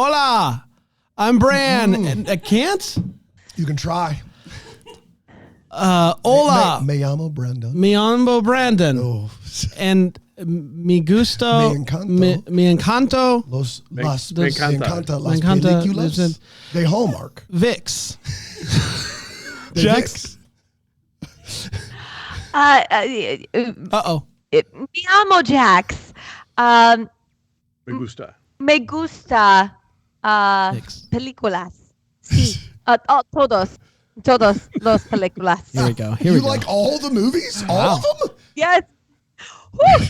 Hola, I'm Bran. And I can't? You can try. Hola. Me llamo Brandon. Me llamo Brandon. Oh. And me gusto. Me encanto. Me encanta las encanta películas de Hallmark. Vix. Jax. Uh-oh. Me llamo Jax. Me gusta. Me gusta películas. Sí. Todos los películas. Here we go. You like all the movies? All of them? Yes. Woo.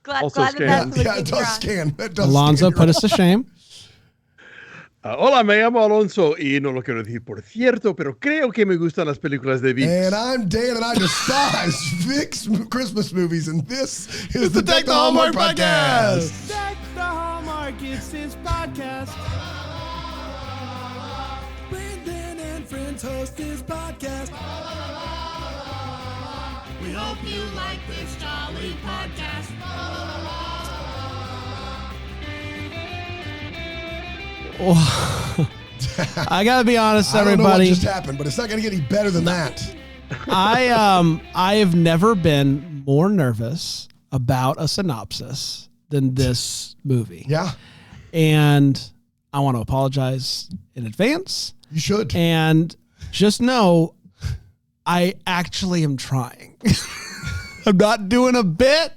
Glad Also that scan. that's Yeah, it does scan. It does Alonso, scan. put us to shame. Hola, me llamo Alonso y no lo quiero decir por cierto, pero creo que me gustan las películas de Vix. And I'm Dan, and I despise Vic's Christmas movies, and this is the Deck the Hallmark Podcast. Deck the Hallmark, it's his podcast. Brandon and friends host this podcast. We hope you like this jolly podcast. I gotta be honest, I don't know what everybody. just happened, but it's not going to get any better than that. I have never been more nervous about a synopsis than this movie. Yeah, And I want to apologize in advance. you should. And just know I actually am trying. I'm not doing a bit.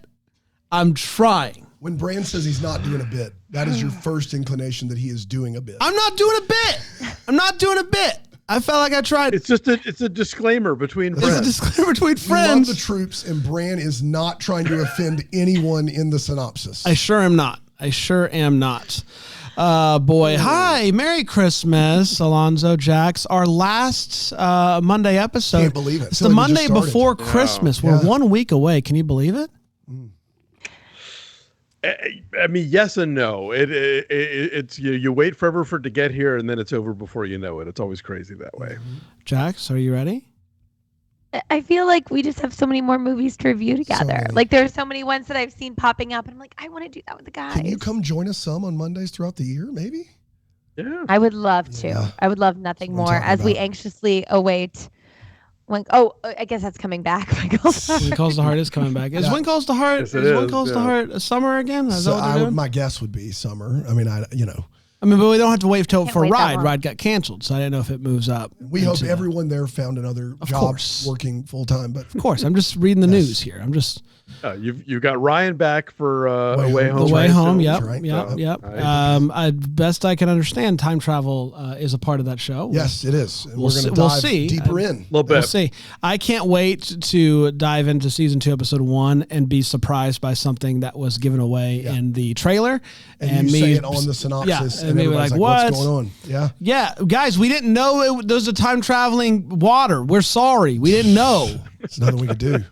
I'm trying. When Bran says he's not doing a bit, that is your first inclination that he is doing a bit. I'm not doing a bit. I'm not doing a bit. I felt like I tried. It's a disclaimer between It's a friends. disclaimer between We love friends. the troops, and Bran is not trying to offend anyone in the synopsis. I sure am not. Boy. Hi. Merry Christmas, Alonso, Jax. Our last Monday episode. Can't believe it. It's Feel the like we just Monday started. before Christmas. We're Yeah. 1 week away. Can you believe it? I mean, yes and no. It's you wait forever for it to get here, and then it's over before you know it. It's always crazy that way. Jax, are you ready? I feel like we just have so many more movies to review together. many. Like there's so many ones that I've seen popping up, and I'm like, I want to do that with the guys. Can you come join us some on Mondays throughout the year, maybe? Yeah. I would love to. Yeah. I would love nothing That's what more I'm talking as we about. anxiously await. When I guess that's coming back. Michael. When Calls the Heart is coming back. Is Yeah. When Calls the Heart? Yes, it When is, Calls the yeah. Heart summer again? Is that what they're doing? My guess would be summer. I mean, but we don't have to wait till Can't for wait that Ride. long. Ride got canceled, so I didn't know if it moves up. we hope into that. everyone there found another job course. working full time. But Of course, I'm just reading the Yes. news here. I'm just You've got Ryan back for Way Away Home. Home. the way right? home. So- Yep, right. yep, So, yep. I- Best I can understand, time travel is a part of that show. yes, it is. And We'll we're going see- to we'll dive see. deeper in. Little bit. We'll see. I can't wait to dive into season 2, episode 1, and be surprised by something that was given away in the trailer. And you say it on the synopsis, and and maybe everybody's like, what's what? going on? Yeah. Yeah, guys, we didn't know there was a time traveling water. We're sorry, we didn't know. It's nothing we could do.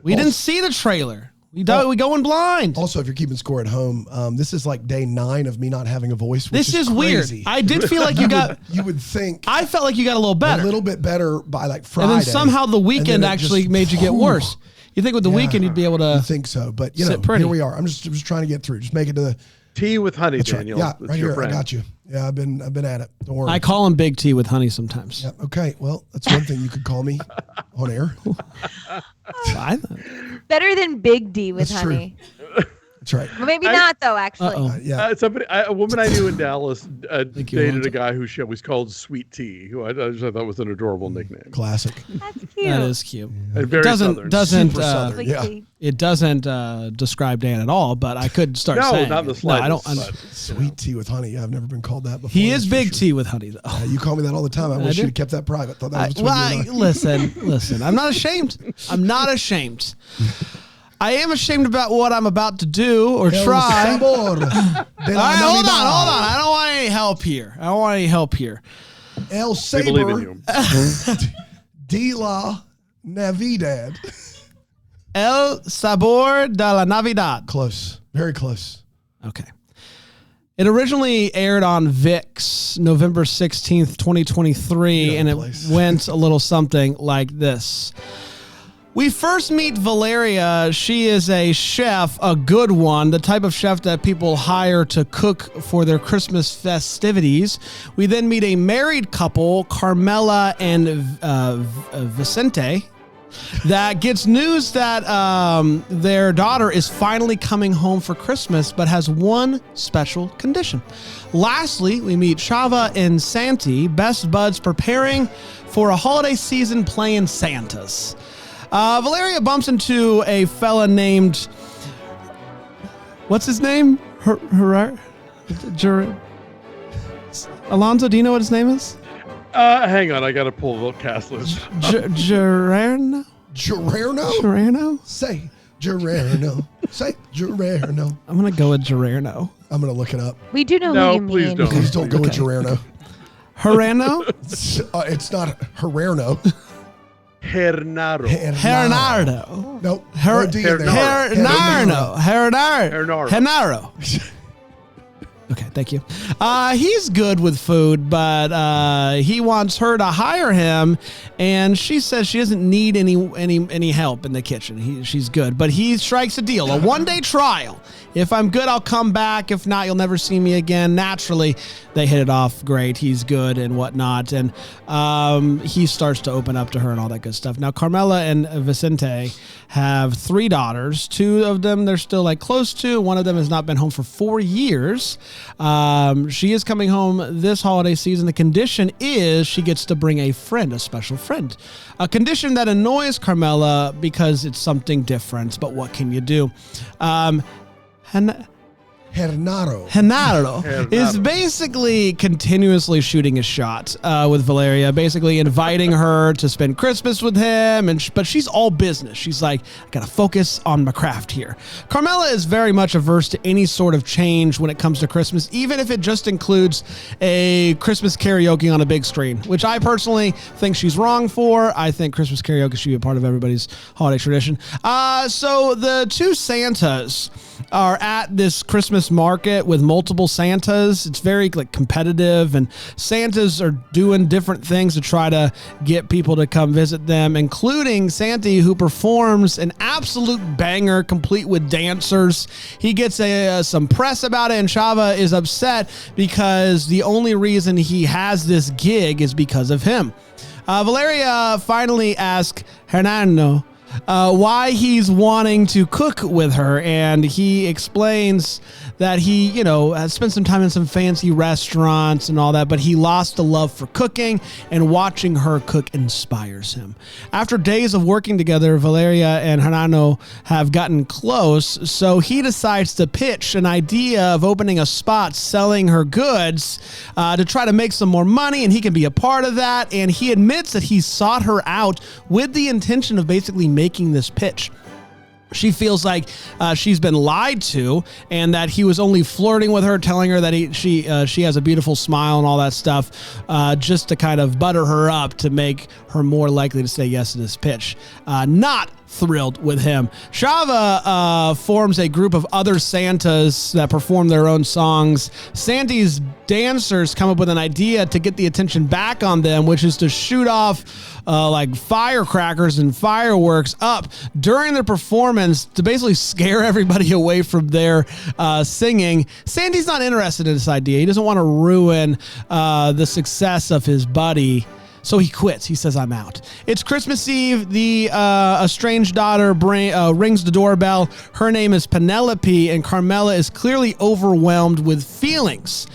We didn't see the trailer. We go in blind. Also, if you're keeping score at home, this is like day 9 of me not having a voice. Which This is weird. crazy. I did feel like you got. You would think I felt like you got a little better. a little bit better by like Friday. And then somehow the and weekend then it actually just- made you get worse. You think with the weekend you'd be able I to think so, but sit pretty. here we are. I'm just trying to get through. Just make it to the. Tea with honey, That's right. Daniel. Yeah, That's right your here. friend. I got you. Yeah, I've been at it. Don't worry. I call him Big T with honey sometimes. Yeah, okay. Well, that's one thing you could call me on air. I- Better than Big D with That's true. honey. That's right. Well, maybe not though. Actually, Uh-oh. Yeah. A woman I knew in Dallas you, dated Alonso. a guy who she was called Sweet Tea, who I just thought was an adorable nickname. Classic. that's cute. that is cute. And very southern. Doesn't Super southern. Sweet Yeah. tea. it doesn't describe Dan at all? But I could start No, saying not in the it. No, I don't. slightest. but, Sweet tea with honey. Yeah, I've never been called that before. He that's is for Big sure. T with honey though. You call me that all the time. I wish do? you'd kept that private. Thought that was between you and I. Listen. I'm not ashamed. I'm not ashamed. I am ashamed about what I'm about to do or El try. sabor de la All right, hold Navidad. on. I don't want any help here. El they believe in sabor you. de la Navidad. El Sabor de la Navidad. Close. Very close. Okay. It originally aired on VIX November 16th, 2023, You know and the it place. went a little something like this. We first meet Valeria. She is a chef, a good one, the type of chef that people hire to cook for their Christmas festivities. We then meet a married couple, Carmela and Vicente, that gets news that their daughter is finally coming home for Christmas, but has one special condition. Lastly, we meet Chava and Santi, best buds preparing for a holiday season playing Santas. Valeria bumps into a fella named, what's his name? Alonso, do you know what his name is? Hang on, I gotta pull the cast list. Gerarno? Gerarno? Say Gerarno. Say Gerarno. I'm going to go with Gerarno. I'm going to look it up. We do know No, who you please mean. don't. Please don't go with Gerarno. Gerarno? It's not Gerarno. Hernaro. Hernardo. Nope. No D in there. Hernaro. Okay, thank you. He's good with food, but he wants her to hire him, and she says she doesn't need any help in the kitchen. She's good, but he strikes a deal, a one-day trial. If I'm good, I'll come back. If not, you'll never see me again. Naturally, they hit it off great. He's good and whatnot, and he starts to open up to her and all that good stuff. Now, Carmela and Vicente have 3 daughters. 2 of them they're still like close to. One of them has not been home for 4 years. She is coming home this holiday season. The condition is she gets to bring a friend, a special friend. A condition that annoys Carmela because it's something different, but what can you do? Hernaro is basically continuously shooting a shot with Valeria, basically inviting her to spend Christmas with him, but she's all business. She's like, I gotta focus on my craft here. Carmela is very much averse to any sort of change when it comes to Christmas, even if it just includes a Christmas karaoke on a big screen, which I personally think she's wrong for. I think Christmas karaoke should be a part of everybody's holiday tradition. So the 2 Santas are at this Christmas market with multiple Santas. It's very competitive, and Santas are doing different things to try to get people to come visit them, including Santi, who performs an absolute banger complete with dancers. He gets some press about it, and Chava is upset because the only reason he has this gig is because of him. Valeria finally asks Hernando why he's wanting to cook with her, and he explains that he, has spent some time in some fancy restaurants and all that, but he lost the love for cooking, and watching her cook inspires him. After days of working together, Valeria and Hernando have gotten close, so he decides to pitch an idea of opening a spot selling her goods to try to make some more money, and he can be a part of that, and he admits that he sought her out with the intention of basically making this pitch. She feels like she's been lied to, and that he was only flirting with her, telling her that she has a beautiful smile and all that stuff, just to kind of butter her up to make her more likely to say yes to this pitch. Not thrilled with him. Chava forms a group of other Santas that perform their own songs. Santi's dancers come up with an idea to get the attention back on them, which is to shoot off firecrackers and fireworks up during their performance to basically scare everybody away from their singing. Santi's not interested in this idea. He doesn't want to ruin the success of his buddy, so he quits. He says, I'm out. It's Christmas Eve. The estranged daughter rings the doorbell. Her name is Penelope, and Carmela is clearly overwhelmed with feelings.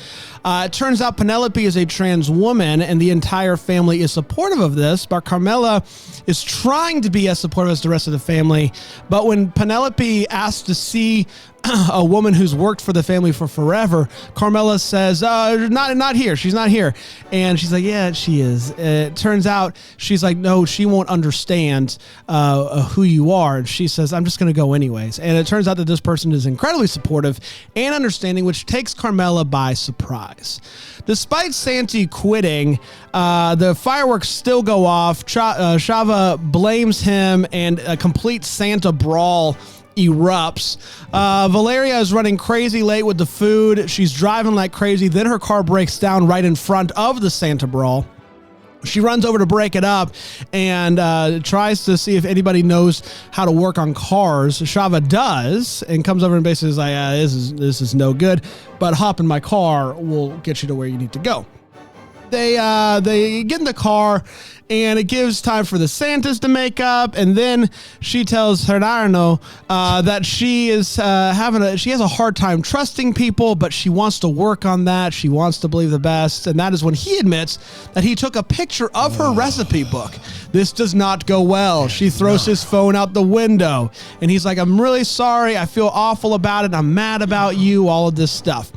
It turns out Penelope is a trans woman, and the entire family is supportive of this, but Carmela is trying to be as supportive as the rest of the family. But when Penelope asks to see a woman who's worked for the family for forever, Carmela says, not here. She's not here. And she's like, yeah, she is. It turns out she's like, no, she won't understand who you are. And she says, I'm just going to go anyways. And it turns out that this person is incredibly supportive and understanding, which takes Carmela by surprise. Despite Santi quitting, the fireworks still go off. Chava blames him, and a complete Santa brawl erupts. Valeria is running crazy late with the food. She's driving like crazy. Then her car breaks down right in front of the Santa brawl. She runs over to break it up and tries to see if anybody knows how to work on cars. Shava does and comes over and basically is like, this is no good, but hop in my car. We'll get you to where you need to go. They get in the car, and it gives time for the Santas to make up, and then she tells Hernarno that she is she has a hard time trusting people, but she wants to work on that. She wants to believe the best, and that is when he admits that he took a picture of her recipe book. This does not go well. She throws his phone out the window, and he's like, I'm really sorry. I feel awful about it. I'm mad about you, all of this stuff.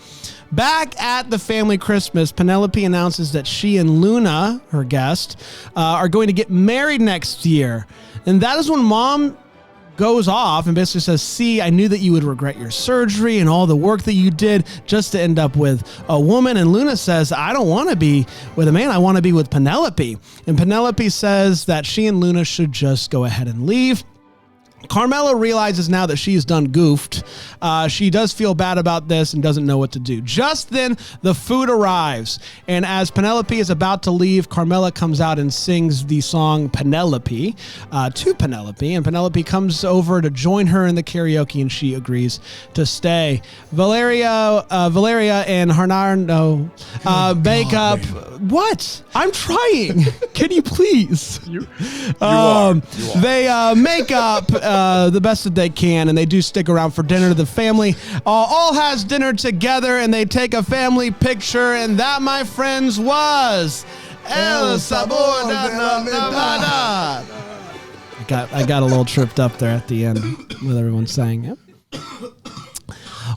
Back at the family Christmas, Penelope announces that she and Luna, her guest, are going to get married next year. And that is when Mom goes off and basically says, see, I knew that you would regret your surgery and all the work that you did just to end up with a woman. And Luna says, I don't want to be with a man. I want to be with Penelope. And Penelope says that she and Luna should just go ahead and leave. Carmela realizes now that she's done goofed. She does feel bad about this and doesn't know what to do. Just then, the food arrives. And as Penelope is about to leave, Carmela comes out and sings the song Penelope to Penelope. And Penelope comes over to join her in the karaoke, and she agrees to stay. Valeria and Hernardo make up. Man. What? I'm trying. Can you please? You are. They make up the best that they can, and they do stick around for dinner. The family all has dinner together, and they take a family picture, and that, my friends, was El Sabor de la Navidad. I got a little tripped up there at the end with everyone saying it.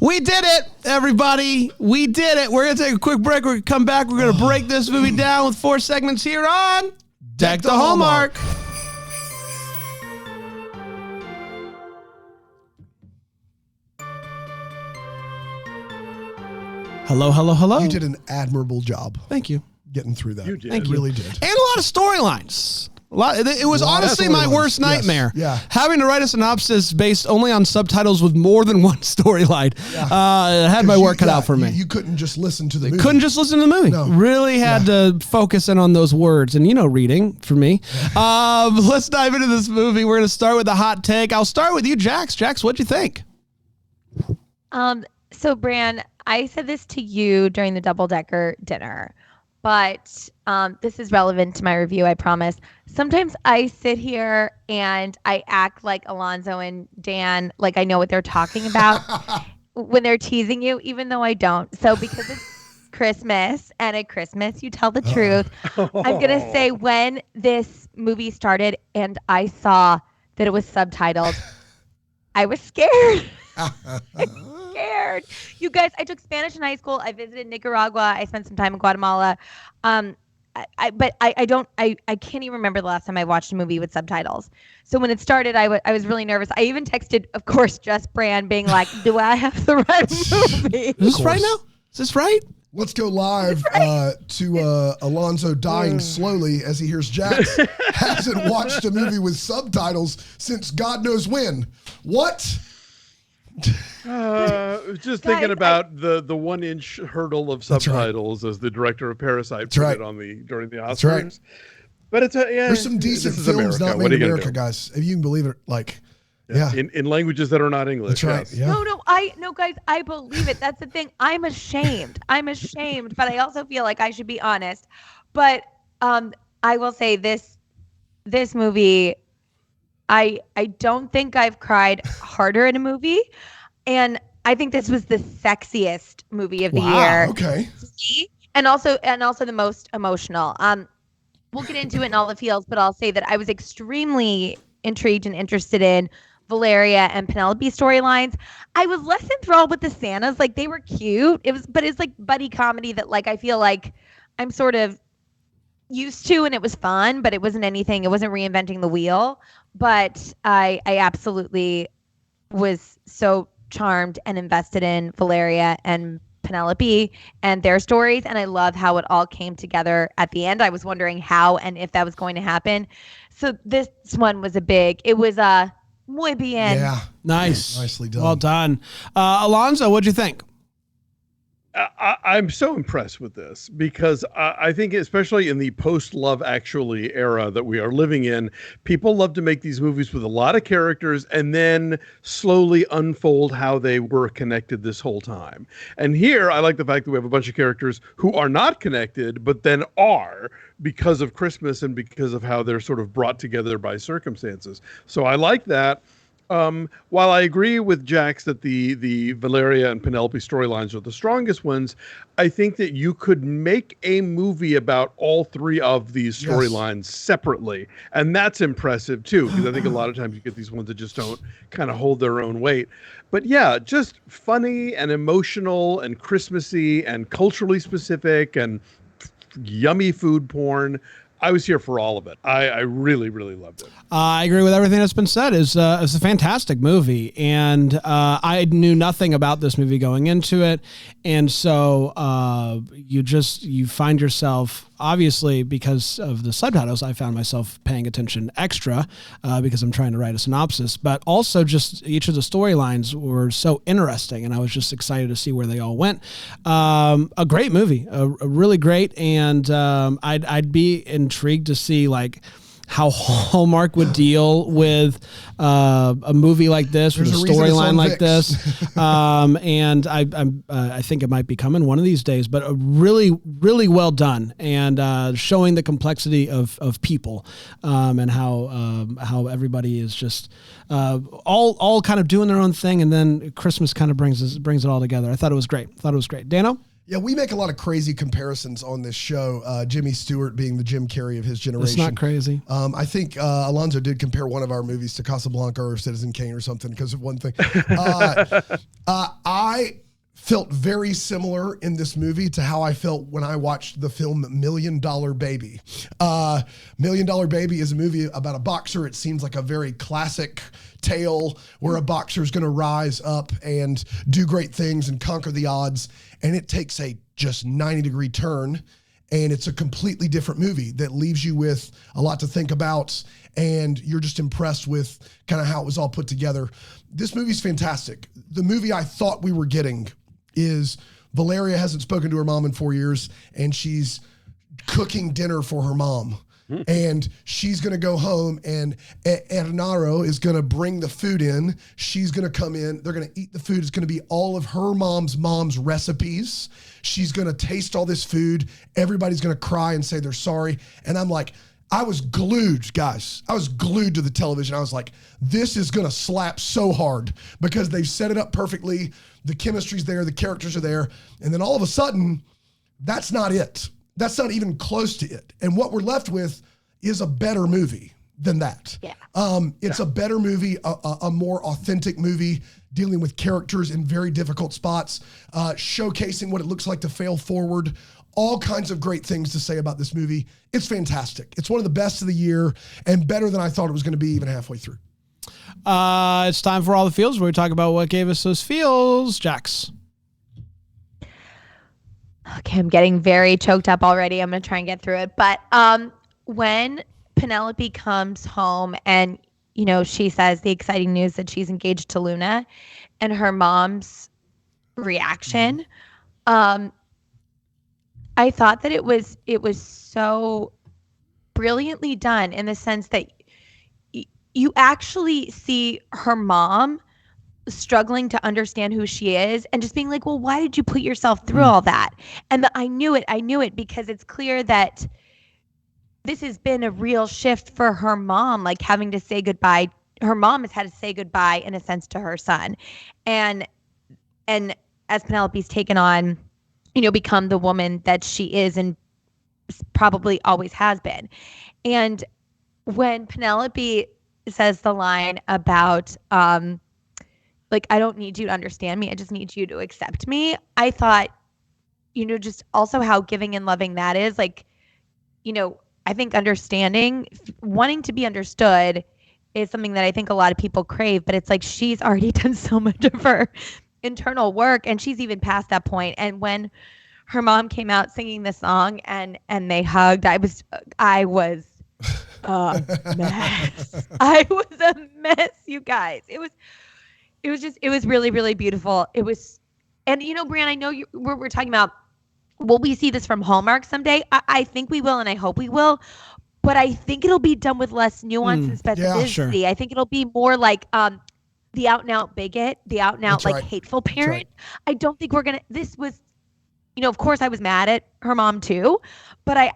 We did it, everybody. We did it. We're going to take a quick break. We're going to come back. We're going to break this movie down with 4 segments here on Deck the Hallmark. Hello, hello, hello. You did an admirable job Thank you. getting through that. You did. Thank you. Really did. And a lot of storylines. It was honestly my worst nightmare. Yeah. Having to write a synopsis based only on subtitles with more than one storyline. It had my work cut out for me. You couldn't just listen to the movie. Couldn't just listen to the movie. No. Really had to focus in on those words. And, reading for me. Let's dive into this movie. We're going to start with a hot take. I'll start with you, Jax. Jax, what'd you think? So, Bran, I said this to you during the double-decker dinner, but this is relevant to my review, I promise. Sometimes I sit here and I act like Alonso and Dan, like I know what they're talking about when they're teasing you, even though I don't. So because it's Christmas, and at Christmas you tell the truth, I'm going to say when this movie started and I saw that it was subtitled, I was scared. Scared. You guys, I took Spanish in high school. I visited Nicaragua. I spent some time in Guatemala. But I can't even remember the last time I watched a movie with subtitles. So when it started, I was really nervous. I even texted, of course, just Bran being like, do I have the right movie? Is this right now? Is this right? Let's go live to Alonso dying slowly as he hears Jax hasn't watched a movie with subtitles since God knows when. What? Just thinking about the 1-inch hurdle of subtitles as the director of Parasite put it on during the Oscars. That's right. But it's there's some decent films not made in America, guys. If you can believe it, in languages that are not English. That's right. Yes. Yeah. No, guys, I believe it. That's the thing. I'm ashamed, but I also feel like I should be honest. But I will say this movie, I don't think I've cried harder in a movie, and I think this was the sexiest movie of the year. Okay. And also the most emotional. We'll get into it in all the feels, but I'll say that I was extremely intrigued and interested in Valeria and Penelope storylines. I was less enthralled with the Santas. Like, they were cute. But it's like buddy comedy that like I feel like I'm sort of used to, and it was fun, but it wasn't anything. It wasn't reinventing the wheel. But I absolutely was so charmed and invested in Valeria and Penelope and their stories, and I love how it all came together at the end. I was wondering how and if that was going to happen. So this one was it was muy bien. Yeah. Nice. Nicely done. Well done. Alonso, what'd you think? I'm so impressed with this because I think, especially in the post-Love Actually era that we are living in, people love to make these movies with a lot of characters and then slowly unfold how they were connected this whole time. And here, I like the fact that we have a bunch of characters who are not connected, but then are because of Christmas and because of how they're sort of brought together by circumstances. So I like that. While I agree with Jax that the Valeria and Penelope storylines are the strongest ones, I think that you could make a movie about all three of these storylines separately. And that's impressive too, because I think a lot of times you get these ones that just don't kind of hold their own weight. But yeah, just funny and emotional and Christmassy and culturally specific and yummy food porn. I was here for all of it. I really, really loved it. I agree with everything that's been said. It's a fantastic movie, and I knew nothing about this movie going into it, and so you find yourself, obviously because of the subtitles, I found myself paying attention extra because I'm trying to write a synopsis, but also just each of the storylines were so interesting, and I was just excited to see where they all went. A great movie, a really great, and I'd be intrigued to see like how Hallmark would deal with a movie like this, with a storyline like this. And I think it might be coming one of these days, but a really, really well done, and showing the complexity of people, and how everybody is just all kind of doing their own thing, and then Christmas kind of brings it all together. I thought it was great. Dano? Yeah, we make a lot of crazy comparisons on this show. Jimmy Stewart being the Jim Carrey of his generation. It's not crazy. I think Alonso did compare one of our movies to Casablanca or Citizen Kane or something because of one thing. I felt very similar in this movie to how I felt when I watched the film $1 Million Baby. $1 Million Baby is a movie about a boxer. It seems like a very classic tale where a boxer is going to rise up and do great things and conquer the odds. And it takes a just 90-degree turn, and it's a completely different movie that leaves you with a lot to think about, and you're just impressed with kind of how it was all put together. This movie's fantastic. The movie I thought we were getting is Valeria hasn't spoken to her mom in 4 years, and she's cooking dinner for her mom. And she's going to go home, and Hernaro is going to bring the food in. She's going to come in. They're going to eat the food. It's going to be all of her mom's recipes. She's going to taste all this food. Everybody's going to cry and say they're sorry. And I'm like, I was glued, guys. I was glued to the television. I was like, this is going to slap so hard because they've set it up perfectly. The chemistry's there. The characters are there. And then all of a sudden, that's not it. That's not even close to it. And what we're left with is a better movie than that. Yeah. It's a better movie, a more authentic movie, dealing with characters in very difficult spots, showcasing what it looks like to fail forward. All kinds of great things to say about this movie. It's fantastic. It's one of the best of the year and better than I thought it was going to be even halfway through. It's time for All the Feels, where we talk about what gave us those feels. Jax. Okay, I'm getting very choked up already. I'm going to try and get through it. But when Penelope comes home and, she says the exciting news that she's engaged to Luna, and her mom's reaction, I thought that it was so brilliantly done in the sense that you actually see her mom struggling to understand who she is and just being like, well, why did you put yourself through all that? And I knew it because it's clear that this has been a real shift for her mom, like having to say goodbye. Her mom has had to say goodbye in a sense to her son. And as Penelope's taken on, become the woman that she is and probably always has been. And when Penelope says the line about, I don't need you to understand me. I just need you to accept me. I thought, just also how giving and loving that is. I think understanding, wanting to be understood is something that I think a lot of people crave, but it's like she's already done so much of her internal work and she's even past that point. And when her mom came out singing the song and they hugged, I was a mess. I was a mess, you guys. It was really, really beautiful. It was And Bran, I know we're talking about, will we see this from Hallmark someday? I think we will, and I hope we will. But I think it'll be done with less nuance and specificity. Yeah, sure. I think it'll be more like the out and out bigot, the out and out That's right. hateful parent. I don't think we're gonna. This was, of course, I was mad at her mom too, but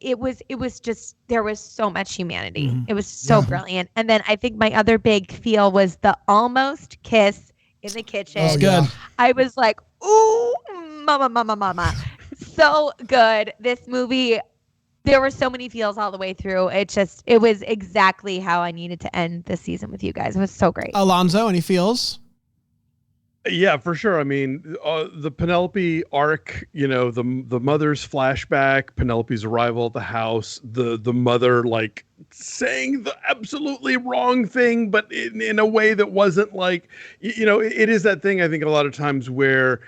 it was just, there was so much humanity. It was so brilliant. And then I think my other big feel was the almost kiss in the kitchen. Oh, Good. I was like, ooh, mama. So good. This movie, there were so many feels all the way through. It was exactly how I needed to end this season with you guys. It was so great. Alonso, any feels? Yeah, for sure. I mean, the Penelope arc, the mother's flashback, Penelope's arrival at the house, the mother like saying the absolutely wrong thing, but in a way that wasn't like, it is that thing I think a lot of times where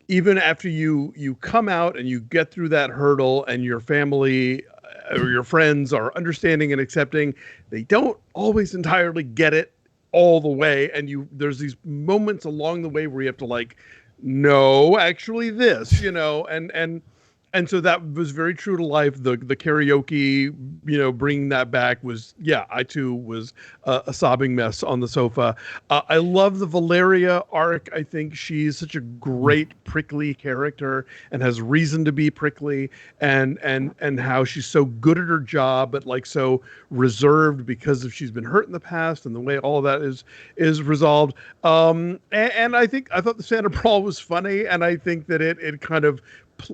even after you come out and you get through that hurdle and your family or your friends are understanding and accepting, they don't always entirely get it all the way, and there's these moments along the way where you have to like, no, actually this, and so that was very true to life. The karaoke, bringing that back was, I too was a sobbing mess on the sofa. I love the Valeria arc. I think she's such a great prickly character and has reason to be prickly, and how she's so good at her job, but like so reserved because she's been hurt in the past, and the way all of that is resolved. And I thought the Santa Brawl was funny, and I think that it kind of,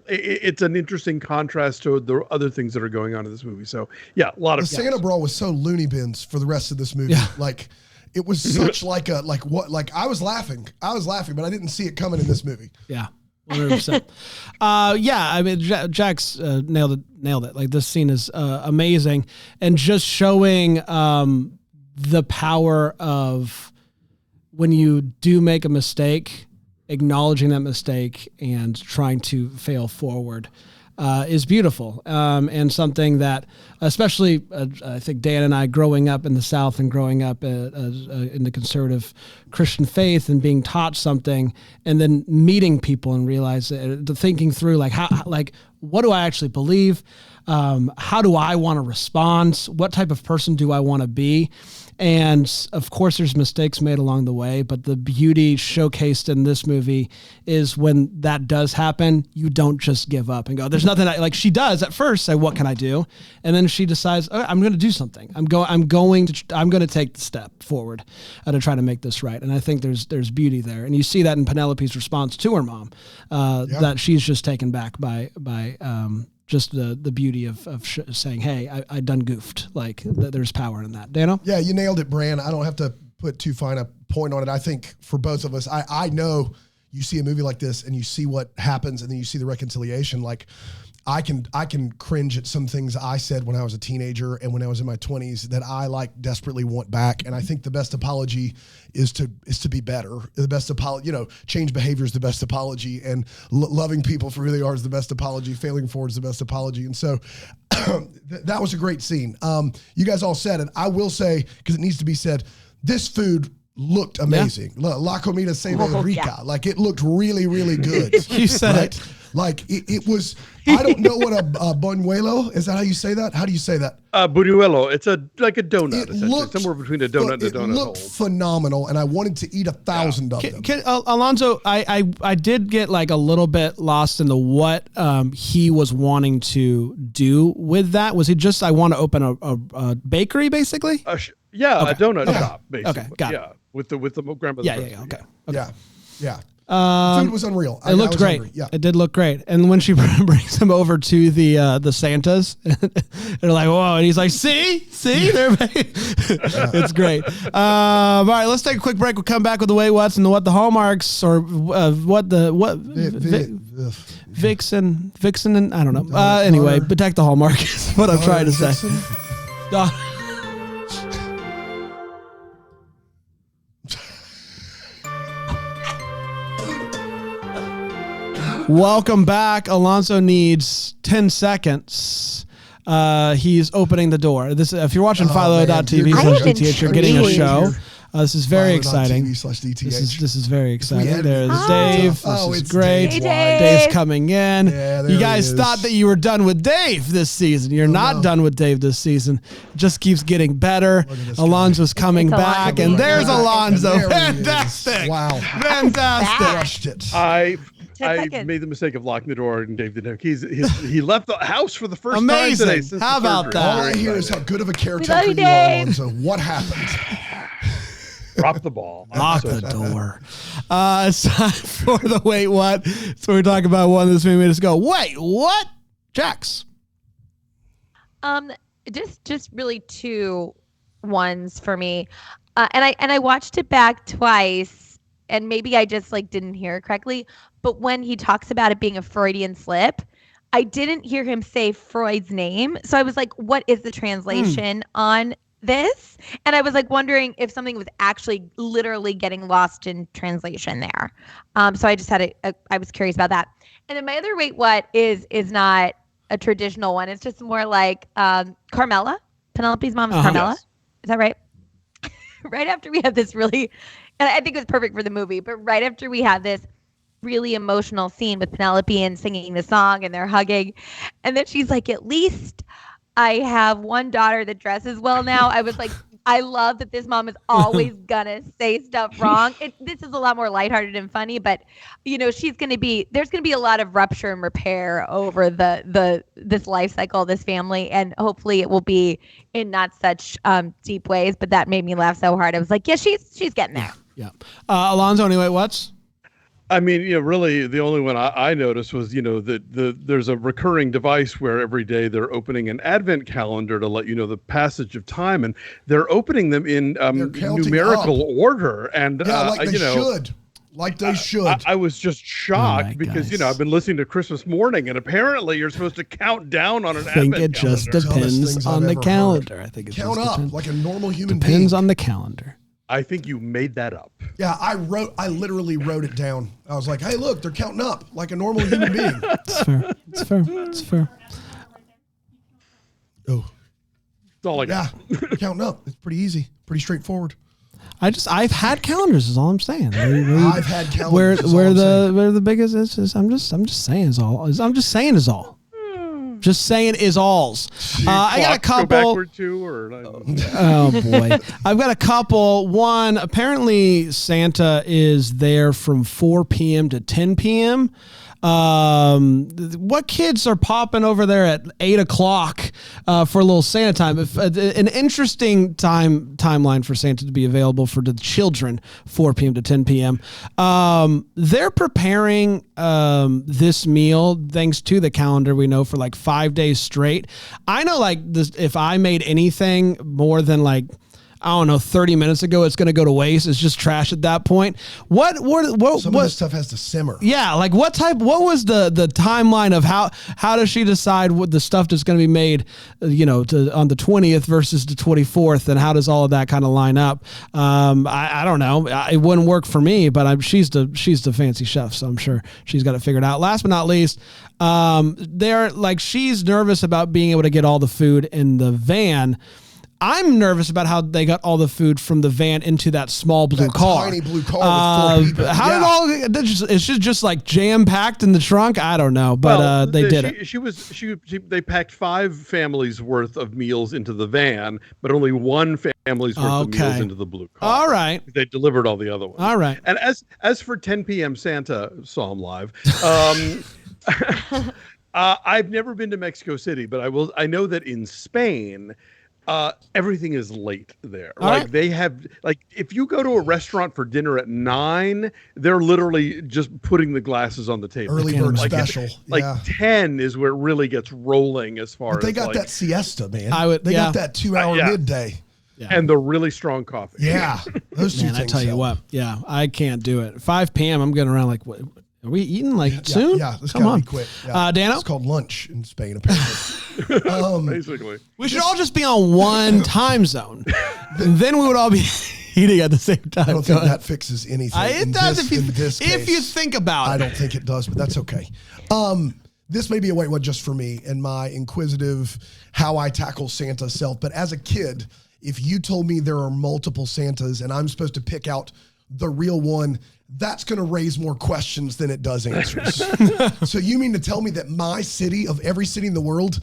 it's an interesting contrast to the other things that are going on in this movie. So a lot of the Santa Brawl was so loony bins for the rest of this movie. Yeah. Like it was such like I was laughing, but I didn't see it coming in this movie. Yeah. 100%. I mean, Jack's nailed it. Like, this scene is amazing, and just showing the power of when you do make a mistake, acknowledging that mistake and trying to fail forward is beautiful, and something that, especially I think Dan and I, growing up in the South and growing up in the conservative Christian faith and being taught something, and then meeting people and realize thinking through what do I actually believe? How do I want to respond? What type of person do I want to be? And of course, there's mistakes made along the way, but the beauty showcased in this movie is when that does happen, you don't just give up and go, there's nothing like she does at first say, what can I do? And then she decides, I'm going to do something. I'm going to take the step forward to try to make this right. And I think there's beauty there. And you see that in Penelope's response to her mom, that she's just taken back by just the beauty of saying, hey, I done goofed. Like, there's power in that. Dano? Yeah, you nailed it, Bran. I don't have to put too fine a point on it. I think for both of us, I know you see a movie like this and you see what happens and then you see the reconciliation. Like, I can cringe at some things I said when I was a teenager and when I was in my 20s that I desperately want back. And I think the best apology is to be better. The best apology, change behavior is the best apology, and loving people for who they are is the best apology. Failing forward is the best apology. And so that was a great scene. You guys all said it. I will say, because it needs to be said, this food looked amazing. Yeah. La comida se ve rica. Yeah. Like, it looked really, really good. You said it. Like, it was, I don't know what a buñuelo, is that how you say that? How do you say that? Buñuelo. It's like a donut, somewhere between a donut and a donut. It looked phenomenal, and I wanted to eat 1,000 of them. Alonso, I did get like a little bit lost in the what he was wanting to do with that. Was he just, I want to open a bakery, basically? A donut shop, basically. Okay, got it. With the grandmother's Okay. Yeah. Food was unreal. It looked great. Hungry. Yeah, it did look great. And when she brings him over to the Santas, they're like, "Whoa!" And he's like, "See, it's great." All right, let's take a quick break. We'll come back with the Wait What's and the What the Hallmarks, or Vixen, and I don't know. Anyway, protect the Hallmark is what I'm trying to say. Welcome back. Alonso needs 10 seconds. He's opening the door. This, if you're watching Philo.tv/GTH, you're getting a show. This is very exciting. TV/DTH. This is very exciting. edit There's this Dave. stuff. This It's is great. Dave. Dave's coming in. Yeah, there you he guys is. thought that you were done with Dave this season. You're not done with Dave this season. Just keeps getting better. Alonso's coming It's back, Alonso. and there's Yeah. Alonso. And there he is. Fantastic. Wow. Fantastic. Crushed it. I 10 I seconds. made the mistake of locking the door, and Dave didn't. He left the house for the first Amazing. time today. Since How the about surgery. that? All I Very hear is excited. how good of a love caretaker you, you are, Dave. Alonso. What happened? Drop the ball. I'm Lock so the sorry. door. It's time for the Wait What. So we talk about one this movie. Just go, wait, what? Jax. Just really two ones for me, and I watched it back twice, and maybe I just like didn't hear it correctly. But when he talks about it being a Freudian slip, I didn't hear him say Freud's name, so I was like, what is the translation on this? And I was like wondering if something was actually literally getting lost in translation there. So I just had I was curious about that. And then my other Wait What is not a traditional one. It's just more like Carmela. Penelope's mom is Carmela. Yes. Is that right? Right after we have this really, and I think it was perfect for the movie, but right after we have this really emotional scene with Penelope and singing the song and they're hugging, and then she's like, at least I have one daughter that dresses well now. I was like, I love that this mom is always gonna say stuff wrong. This is a lot more lighthearted and funny, but there's gonna be a lot of rupture and repair over this life cycle of this family, and hopefully it will be in not such deep ways. But that made me laugh so hard. I was like, yeah, she's getting there. Yeah. Alonso, any Wait What's? I mean, really, the only one I noticed was, that there's a recurring device where every day they're opening an advent calendar to let you know the passage of time, and they're opening them in counting numerical up. order. And Yeah, like they should. Like they should. I was just shocked Alright, because guys. I've been listening to Christmas Morning, and apparently you're supposed to count down on an I think advent it just calendar. Dumbest depends things on I've the ever calendar. heard. I think it Count just up depends. like a normal human Depends being. on the calendar. I think you made that up. Yeah, I literally wrote it down. I was like, hey, look, they're counting up like a normal human being. It's fair. It's fair. It's fair. Oh, That's all I yeah, got. counting up. It's pretty easy, pretty straighthtranslated. I've had calendars is all I'm saying. I've had calendars. is all Where I'm saying. the biggest is I'm just saying is all. I'm just saying is all. Just saying is alls. I got a Clocks go couple. backward too, or Oh boy. I've got a couple. One, apparently Santa is there from 4 p.m. to 10 p.m. What kids are popping over there at 8 o'clock for a little Santa time? An interesting timeline for Santa to be available for the children, 4 p.m. to 10 p.m. They're preparing this meal thanks to the calendar we know for like 5 days straight. I know like this, if I made anything more than like, I don't know, 30 minutes ago, it's going to go to waste. It's just trash at that point. What Some of this stuff has to simmer. yeah, like what was the timeline of how does she decide what the stuff that's going to be made, on the 20th versus the 24th, and how does all of that kind of line up? I don't know. It wouldn't work for me, but she's the fancy chef, so I'm sure she's got it figured out. Last but not least, she's nervous about being able to get all the food in the van. I'm nervous about how they got all the food from the van into that small blue That car. tiny blue car with 4 people. How Yeah. did it's just like jam packed in the trunk? I don't know, but they did it. They packed 5 families worth of meals into the van, but only 1 family's worth of meals Okay. into the blue car. All right. They delivered all the other ones. All right. And as for 10 p.m. Santa, saw him live. I've never been to Mexico City, but I know that in Spain, everything is late there. All like right. they have, like if you go to a restaurant for dinner at 9, they're literally just putting the glasses on the table. Early can't bird imagine. special. Like yeah. 10 is where it really gets rolling as far But they as got like, that siesta, man. yeah. They got that 2-hour Yeah. midday. and the really strong coffee. Yeah. Those two Man, things. I tell you help. what, yeah, I can't do it. 5 p.m. I'm getting around like, what, are we eating like soon? Yeah, this Come gotta on. be quick. Yeah. Dano? It's called lunch in Spain, apparently. Basically. We should all just be on one time zone. Then we would all be eating at the same time. I don't think that fixes anything. It in does this, if in this you case. think about it. I don't think it does, but that's okay. This may be a Wait What just for me and my inquisitive how I tackle Santa self, but as a kid, if you told me there are multiple Santas and I'm supposed to pick out the real one, that's going to raise more questions than it does answers. So you mean to tell me that my city, of every city in the world,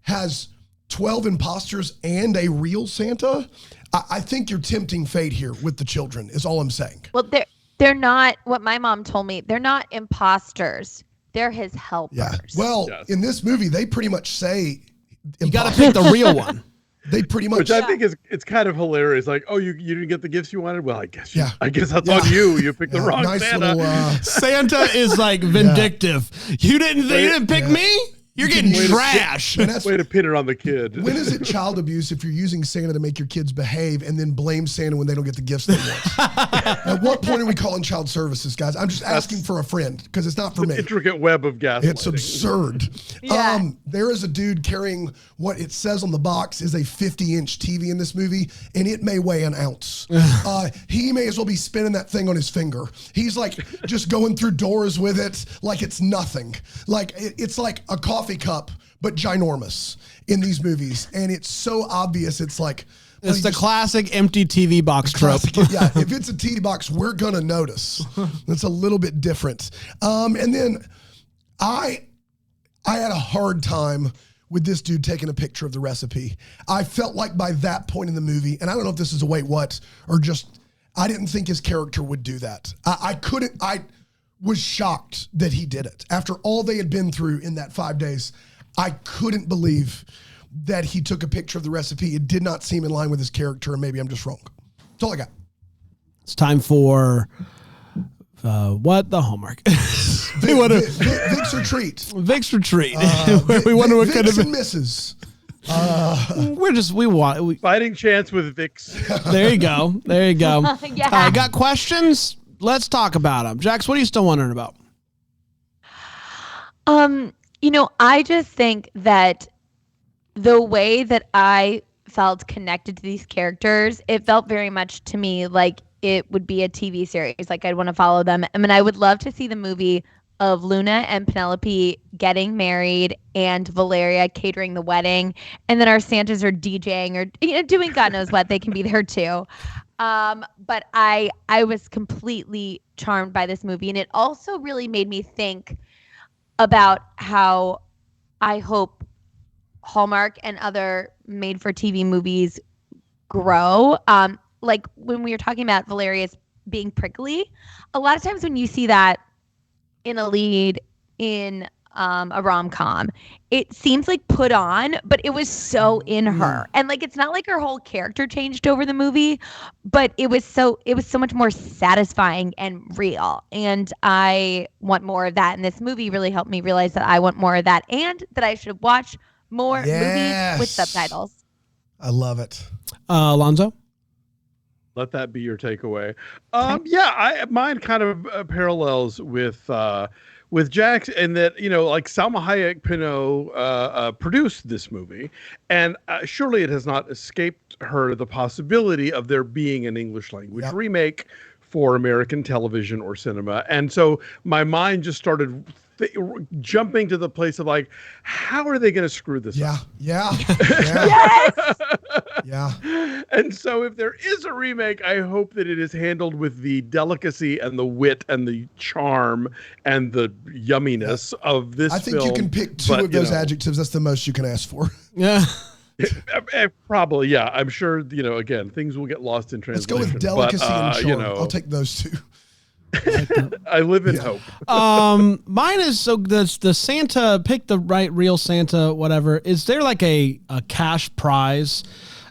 has 12 imposters and a real Santa? I think you're tempting fate here with the children, is all I'm saying. Well, they're not, what my mom told me, they're not imposters. They're his helpers. Yeah. Well, in this movie, they pretty much say you got to pick the real one. They pretty much, which I think it's kind of hilarious. Like, oh, you didn't get the gifts you wanted. Well, I guess that's on you. You picked the wrong nice Santa. little, Santa is like vindictive. You didn't pick me. You're getting trash. Way to pin it on the kid. When is it child abuse if you're using Santa to make your kids behave and then blame Santa when they don't get the gifts they want? At what point are we calling child services, guys? I'm just asking for a friend because it's not for me. Intricate web of gaslighting. It's absurd. Yeah. There is a dude carrying what it says on the box is a 50-inch TV in this movie, and it may weigh an ounce. He may as well be spinning that thing on his finger. He's like just going through doors with it like it's nothing. Like it's like a coffee cup, but ginormous in these movies. And it's so obvious. It's like, it's the classic empty TV box trope. Yeah, if it's a TV box, we're going to notice. It's a little bit different. And then I had a hard time with this dude taking a picture of the recipe. I felt like by that point in the movie, and I don't know if this is a wait what, or just, I didn't think his character would do that. I was shocked that he did it. After all they had been through in that 5 days, I couldn't believe that he took a picture of the recipe. It did not seem in line with his character, and maybe I'm just wrong. That's all I got. It's time for what? The Hallmark. Vic's Retreat. Vic's Retreat. Where we wonder what Vic's could have been. and misses. We want Fighting chance with Vix. There you go. Yeah. I got questions. Let's talk about them. Jax, what are you still wondering about? I just think that the way that I felt connected to these characters, it felt very much to me like it would be a TV series. Like I'd want to follow them. I mean, I would love to see the movie of Luna and Penelope getting married and Valeria catering the wedding. And then our Santas are DJing or doing God knows what. They can be there too. But I was completely charmed by this movie. And it also really made me think about how I hope Hallmark and other made-for-TV movies grow. Like when we were talking about Valeria's being prickly, a lot of times when you see that in a lead in a rom-com, it seems like put on, but it was so in her. And like it's not like her whole character changed over the movie, but it was so much more satisfying and real. And I want more of that. And this movie really helped me realize that I want more of that and that I should watch more movies with subtitles. I love it. Alonso? Let that be your takeaway. Mine kind of parallels with Jax, and that like Salma Hayek Pinot produced this movie, and surely it has not escaped her the possibility of there being an English language remake for American television or cinema. And so my mind just started jumping to the place of like, how are they going to screw this up? Yes! Yeah. And so if there is a remake, I hope that it is handled with the delicacy and the wit and the charm and the yumminess of this film. I think you can pick two of those adjectives. That's the most you can ask for. Yeah. Probably, yeah. I'm sure, again, things will get lost in translation. Let's go with delicacy and charm. I'll take those two. I live in hope. Mine is the Santa, pick the right real Santa, whatever. Is there like a cash prize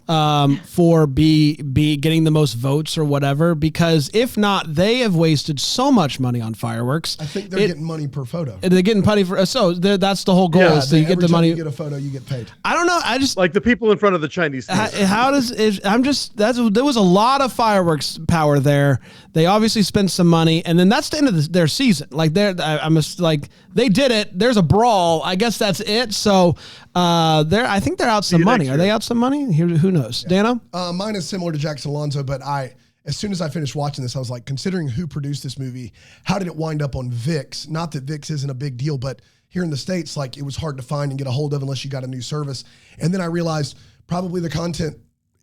for be getting the most votes or whatever? Because if not, they have wasted so much money on fireworks. I think they're getting money per photo. They're getting money for that's the whole goal. Yeah, is that you get the money. You get a photo, you get paid. I don't know. I just like the people in front of the Chinese. There was a lot of fireworks power there. They obviously spent some money, and then that's the end of their season. Like they did it. There's a brawl. I guess that's it. So I think they're out some money. Are they out some money? Who knows? Yeah. Dano? Mine is similar to Jackson Alonso, but as soon as I finished watching this, I was like, considering who produced this movie, how did it wind up on VIX? Not that VIX isn't a big deal, but here in the States, like it was hard to find and get a hold of unless you got a new service. And then I realized probably the content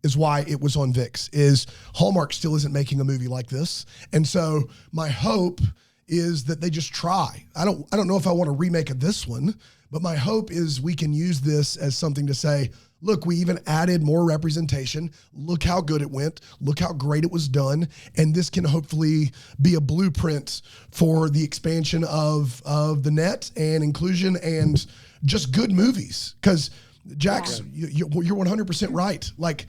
is why it was on VIX, is Hallmark still isn't making a movie like this. And so my hope is that they just try. I don't know if I want to remake this one, but my hope is we can use this as something to say, look, we even added more representation. Look how good it went. Look how great it was done. And this can hopefully be a blueprint for the expansion of the net and inclusion and just good movies. Because Jax, you're 100% right. Like,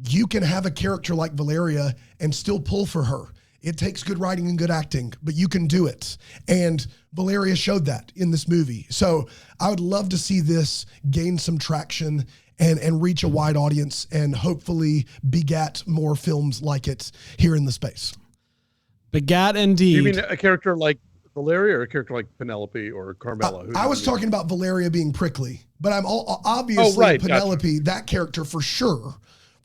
you can have a character like Valeria and still pull for her. It takes good writing and good acting, but you can do it. And Valeria showed that in this movie. So I would love to see this gain some traction and reach a wide audience and hopefully begat more films like it here in the space. Begat indeed. You mean a character like Valeria or a character like Penelope or Carmela? I was talking about Valeria being prickly, but I'm obviously Penelope, gotcha. That character for sure.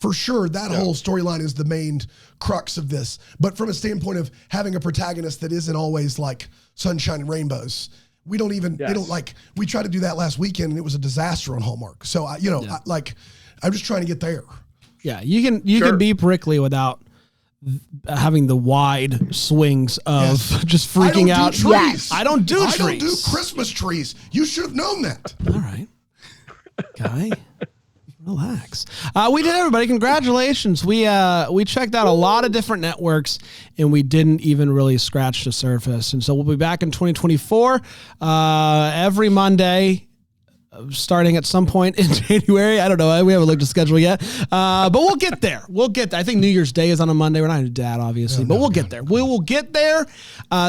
For sure, that whole storyline is the main crux of this. But from a standpoint of having a protagonist that isn't always like sunshine and rainbows, we don't even, they don't like, we tried to do that last weekend and it was a disaster on Hallmark. So, I'm just trying to get there. Yeah, you can be prickly without having the wide swings of just freaking out. Trees. I don't do trees. I don't do Christmas trees. You should have known that. All right. Guy. Relax. We did, everybody. Congratulations. We checked out a lot of different networks and we didn't even really scratch the surface. And so we'll be back in 2024 every Monday, starting at some point in January. I don't know. We haven't looked at the schedule yet. But we'll get there. I think New Year's Day is on a Monday. We're not a dad, obviously, but we'll get there. We will get there.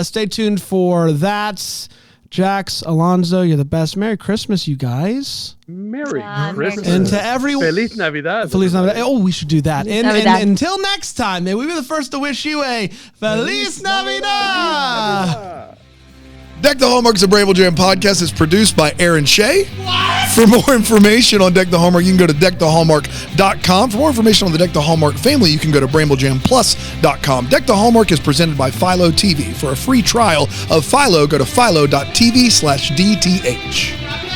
Stay tuned for that. Jax, Alonso, you're the best. Merry Christmas, you guys. Merry Christmas. And to everyone. Feliz Navidad. Feliz Navidad. Oh, we should do that. Feliz and Navidad. until next time, may we be the first to wish you a Feliz Navidad. Deck the Hallmark's a Bramble Jam podcast is produced by Aaron Shea. What? For more information on Deck the Hallmark, you can go to deckthehallmark.com. For more information on the Deck the Hallmark family, you can go to bramblejamplus.com. Deck the Hallmark is presented by Philo TV. For a free trial of Philo, go to philo.tv/DTH.